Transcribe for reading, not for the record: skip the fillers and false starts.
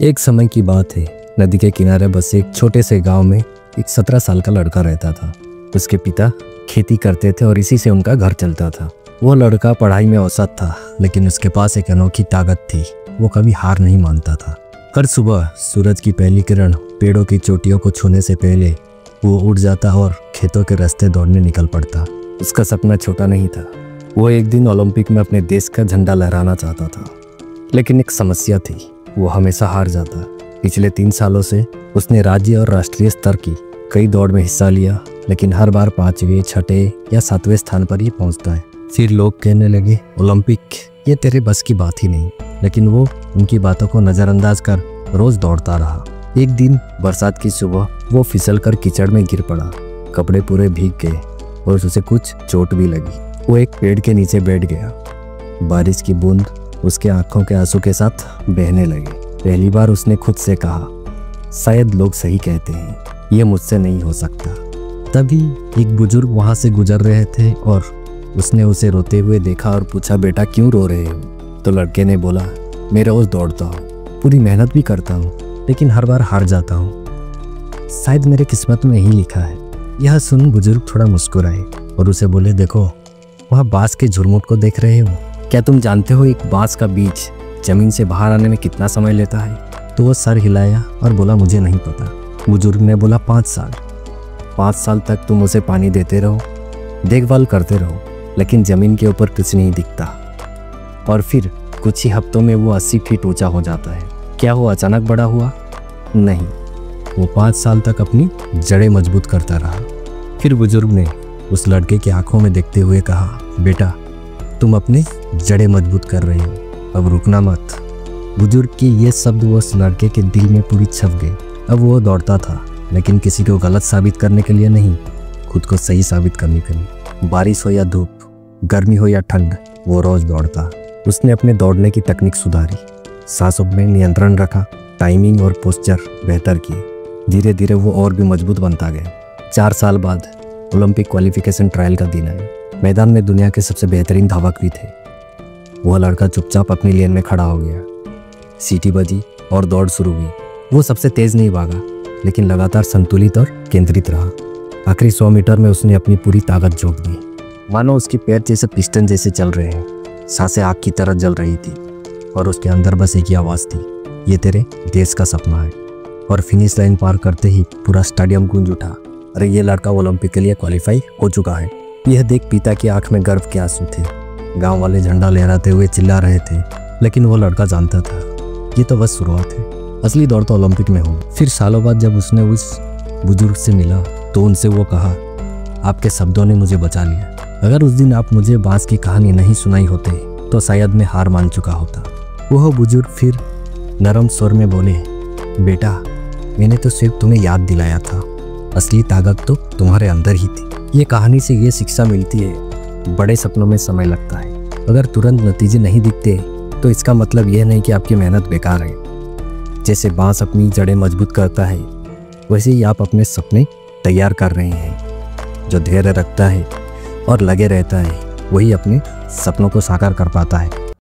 एक समय की बात है। नदी के किनारे बसे एक छोटे से गांव में एक 17 साल का लड़का रहता था। उसके पिता खेती करते थे और इसी से उनका घर चलता था। वो लड़का पढ़ाई में औसत था, लेकिन उसके पास एक अनोखी ताकत थी। वो कभी हार नहीं मानता था। हर सुबह सूरज की पहली किरण पेड़ों की चोटियों को छूने से पहले वो उठ जाता और खेतों के रास्ते दौड़ने निकल पड़ता। उसका सपना छोटा नहीं था। वो एक दिन ओलंपिक में अपने देश का झंडा लहराना चाहता था, लेकिन एक समस्या थी, वो हमेशा हार जाता। पिछले 3 सालों से उसने राज्य और राष्ट्रीय स्तर की कई दौड़ में हिस्सा लिया, लेकिन हर बार 5वें, 6ठे या 7वें स्थान पर ही पहुंचता है। फिर लोग कहने लगे, ओलंपिक ये तेरे बस की बात ही नहीं। लेकिन वो उनकी बातों को नज़रअंदाज कर रोज दौड़ता रहा। एक दिन बरसात की सुबह वो फिसलकर कीचड़ में गिर पड़ा। कपड़े पूरे भीग गए और उसे कुछ चोट भी लगी। वो एक पेड़ के नीचे बैठ गया। बारिश की बूंद उसके आंखों के आंसू के साथ बहने लगी। पहली बार उसने खुद से कहा, शायद लोग सही कहते हैं, ये मुझसे नहीं हो सकता। तभी एक बुजुर्ग वहां से गुजर रहे थे और उसने उसे रोते हुए देखा और पूछा, बेटा क्यों रो रहे हो? तो लड़के ने बोला, मैं रोज दौड़ता हूँ, पूरी मेहनत भी करता हूँ, लेकिन हर बार हार जाता हूँ। शायद मेरे किस्मत में यही लिखा है। यह सुन बुजुर्ग थोड़ा मुस्कुराए और उसे बोले, देखो वह बांस के झुरमुट को देख रहे हो? क्या तुम जानते हो एक बांस का बीज जमीन से बाहर आने में कितना समय लेता है? तो वो सर हिलाया और बोला, मुझे नहीं पता। बुजुर्ग ने बोला, 5 साल। 5 साल तक तुम उसे पानी देते रहो, देखभाल करते रहो, लेकिन जमीन के ऊपर कुछ नहीं दिखता। और फिर कुछ ही हफ्तों में वो 80 फीट ऊंचा हो जाता है। क्या वो अचानक बड़ा हुआ? नहीं, वो 5 साल तक अपनी जड़ें मजबूत करता रहा। फिर बुजुर्ग ने उस लड़के की आंखों में देखते हुए कहा, बेटा तुम अपने जड़ें मजबूत कर रहे हो, अब रुकना मत। बुजुर्ग की ये शब्द उस लड़के के दिल में पूरी छप गए। अब वो दौड़ता था, लेकिन किसी को गलत साबित करने के लिए नहीं, खुद को सही साबित करने के लिए। बारिश हो या धूप, गर्मी हो या ठंड, वो रोज दौड़ता। उसने अपने दौड़ने की तकनीक सुधारी, सांसों में नियंत्रण रखा, टाइमिंग और पोस्चर बेहतर किए। धीरे धीरे वो और भी मजबूत बनता गया। 4 साल बाद ओलंपिक क्वालिफिकेशन ट्रायल का दिन आया। मैदान में दुनिया के सबसे बेहतरीन धावक भी थे। वह लड़का चुपचाप अपनी लेन में खड़ा हो गया। सीटी बजी और दौड़ शुरू हुई। वो सबसे तेज नहीं भागा, लेकिन लगातार संतुलित और केंद्रित रहा। आखिरी 100 मीटर में उसने अपनी पूरी ताकत झोंक दी, मानो उसके पैर जैसे पिस्टन जैसे चल रहे हैं। सांसें आग की तरह जल रही थी और उसके अंदर बस एक ही आवाज़ थी, ये तेरे देश का सपना है। और फिनिश लाइन पार करते ही पूरा स्टेडियम गूंज उठा। अरे ये लड़का ओलंपिक के लिए क्वालिफाई हो चुका है। यह देख पिता की आंख में गर्व के आंसू थे। गांव वाले झंडा लहराते हुए चिल्ला रहे थे, लेकिन वो लड़का जानता था ये तो बस शुरुआत है, असली दौड़ तो ओलंपिक में हो। फिर सालों बाद जब उसने उस बुजुर्ग से मिला तो उनसे वो कहा, आपके शब्दों ने मुझे बचा लिया। अगर उस दिन आप मुझे बांस की कहानी नहीं सुनाई होते तो शायद मैं हार मान चुका होता। वह बुजुर्ग फिर नरम स्वर में बोले, बेटा मैंने तो सिर्फ तुम्हें याद दिलाया था, असली ताकत तो तुम्हारे अंदर ही थी। ये कहानी से ये शिक्षा मिलती है, बड़े सपनों में समय लगता है। अगर तुरंत नतीजे नहीं दिखते तो इसका मतलब यह नहीं कि आपकी मेहनत बेकार है। जैसे बांस अपनी जड़ें मजबूत करता है, वैसे ही आप अपने सपने तैयार कर रहे हैं। जो धैर्य रखता है और लगे रहता है, वही अपने सपनों को साकार कर पाता है।